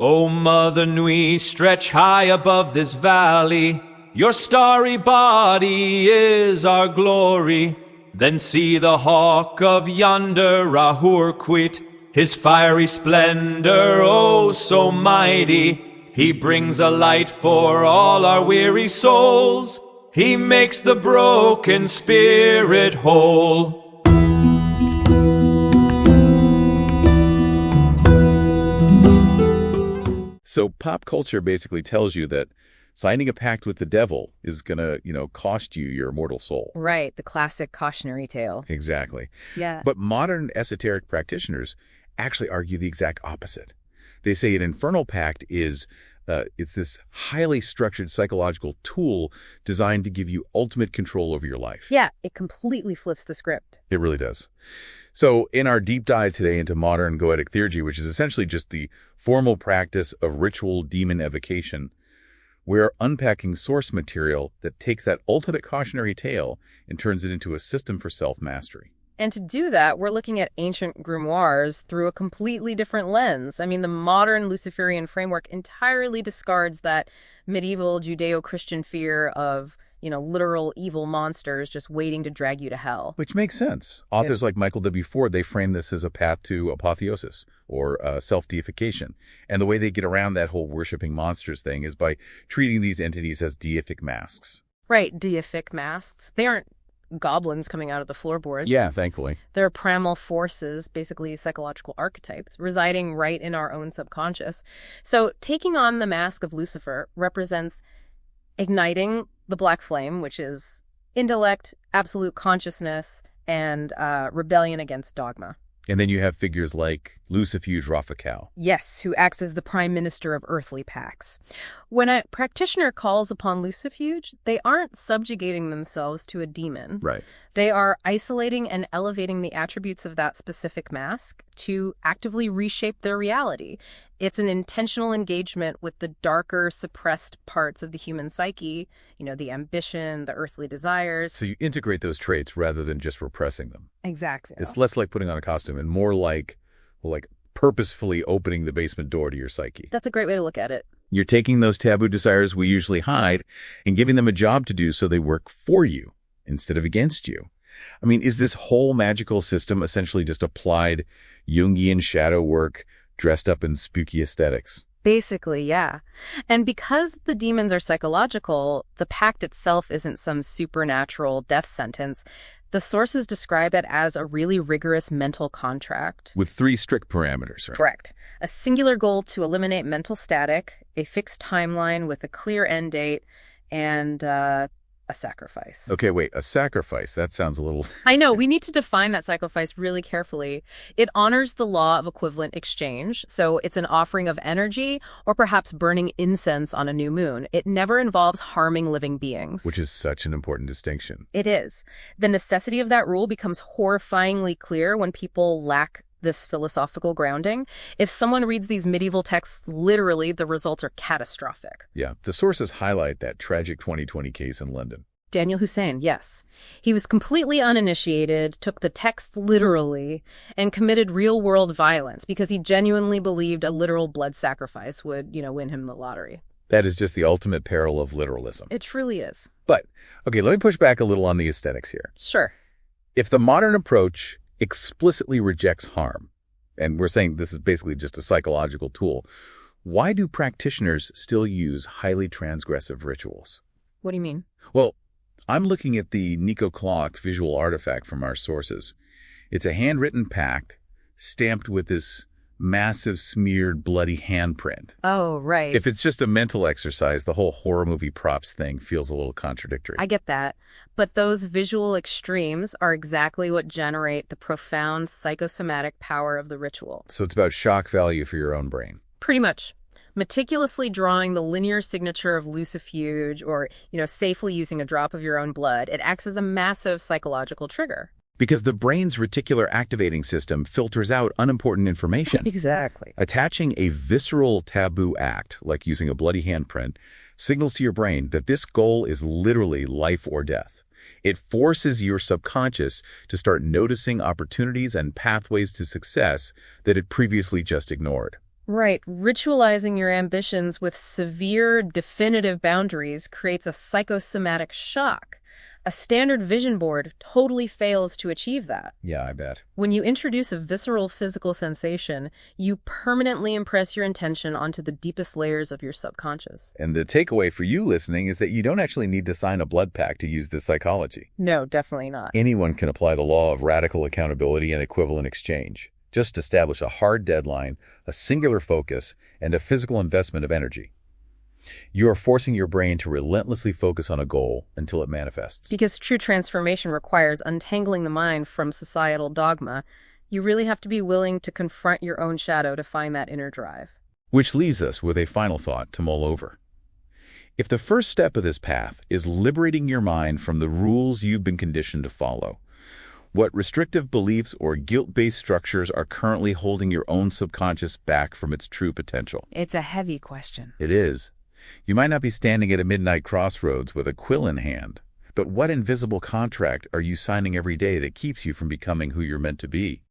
O Mother Nui, stretch high above this valley. Your starry body is our glory. Then see the hawk of yonder Rahur quit, his fiery splendor, oh so mighty. He brings a light for all our weary souls. He makes the broken spirit whole. So pop culture basically tells you that signing a pact with the devil is going to, cost you your immortal soul. Right, the classic cautionary tale. Exactly. Yeah. But modern esoteric practitioners actually argue the exact opposite. They say an infernal pact is it's this highly structured psychological tool designed to give you ultimate control over your life. Yeah, it completely flips the script. It really does. So in our deep dive today into modern goetic theurgy, which is essentially just the formal practice of ritual demon evocation, we're unpacking source material that takes that ultimate cautionary tale and turns it into a system for self-mastery. And to do that, we're looking at ancient grimoires through a completely different lens. I mean, the modern Luciferian framework entirely discards that medieval Judeo-Christian fear of, literal evil monsters just waiting to drag you to hell. Which makes sense. Authors like Michael W. Ford, they frame this as a path to apotheosis, or self-deification. And the way they get around that whole worshipping monsters thing is by treating these entities as deific masks. Right, deific masks. They aren't goblins coming out of the floorboards. Yeah, thankfully. They're primal forces, basically psychological archetypes, residing right in our own subconscious. So taking on the mask of Lucifer represents igniting the black flame, which is intellect, absolute consciousness, and rebellion against dogma. And then you have figures like Lucifuge Raphael. Yes, who acts as the prime minister of earthly pacts. When a practitioner calls upon Lucifuge, they aren't subjugating themselves to a demon. Right. They are isolating and elevating the attributes of that specific mask to actively reshape their reality. It's an intentional engagement with the darker, suppressed parts of the human psyche, the ambition, the earthly desires. So you integrate those traits rather than just repressing them. Exactly. It's less like putting on a costume and more like purposefully opening the basement door to your psyche. That's a great way to look at it. You're taking those taboo desires we usually hide and giving them a job to do so they work for you instead of against you. I mean, is this whole magical system essentially just applied Jungian shadow work dressed up in spooky aesthetics? Basically, yeah. And because the demons are psychological, the pact itself isn't some supernatural death sentence. The sources describe it as a really rigorous mental contract. With 3 strict parameters, right? Correct. A singular goal to eliminate mental static, a fixed timeline with a clear end date, and a sacrifice. Okay, wait, a sacrifice. That sounds a little... I know, we need to define that sacrifice really carefully. It honors the law of equivalent exchange, so it's an offering of energy or perhaps burning incense on a new moon. It never involves harming living beings. Which is such an important distinction. It is. The necessity of that rule becomes horrifyingly clear when people lack this philosophical grounding. If someone reads these medieval texts literally, the results are catastrophic. Yeah, the sources highlight that tragic 2020 case in London. Daniel Hussein, yes. He was completely uninitiated, took the text literally, and committed real-world violence because he genuinely believed a literal blood sacrifice would, win him the lottery. That is just the ultimate peril of literalism. It truly is. But, okay, let me push back a little on the aesthetics here. Sure. If the modern approach explicitly rejects harm, and we're saying this is basically just a psychological tool, why do practitioners still use highly transgressive rituals? What do you mean? Well, I'm looking at the Nico Clock's visual artifact from our sources. It's a handwritten pact stamped with this massive smeared bloody handprint. Oh, right. If it's just a mental exercise, the whole horror movie props thing feels a little contradictory. I get that. But those visual extremes are exactly what generate the profound psychosomatic power of the ritual. So it's about shock value for your own brain. Pretty much. Meticulously drawing the linear signature of Lucifuge or, safely using a drop of your own blood, it acts as a massive psychological trigger. Because the brain's reticular activating system filters out unimportant information. Exactly. Attaching a visceral taboo act, like using a bloody handprint, signals to your brain that this goal is literally life or death. It forces your subconscious to start noticing opportunities and pathways to success that it previously just ignored. Right. Ritualizing your ambitions with severe, definitive boundaries creates a psychosomatic shock. A standard vision board totally fails to achieve that. Yeah, I bet. When you introduce a visceral physical sensation, you permanently impress your intention onto the deepest layers of your subconscious. And the takeaway for you listening is that you don't actually need to sign a blood pact to use this psychology. No, definitely not. Anyone can apply the law of radical accountability and equivalent exchange. Just establish a hard deadline, a singular focus, and a physical investment of energy. You are forcing your brain to relentlessly focus on a goal until it manifests. Because true transformation requires untangling the mind from societal dogma, you really have to be willing to confront your own shadow to find that inner drive. Which leaves us with a final thought to mull over. If the first step of this path is liberating your mind from the rules you've been conditioned to follow, what restrictive beliefs or guilt-based structures are currently holding your own subconscious back from its true potential? It's a heavy question. It is. You might not be standing at a midnight crossroads with a quill in hand, but what invisible contract are you signing every day that keeps you from becoming who you're meant to be?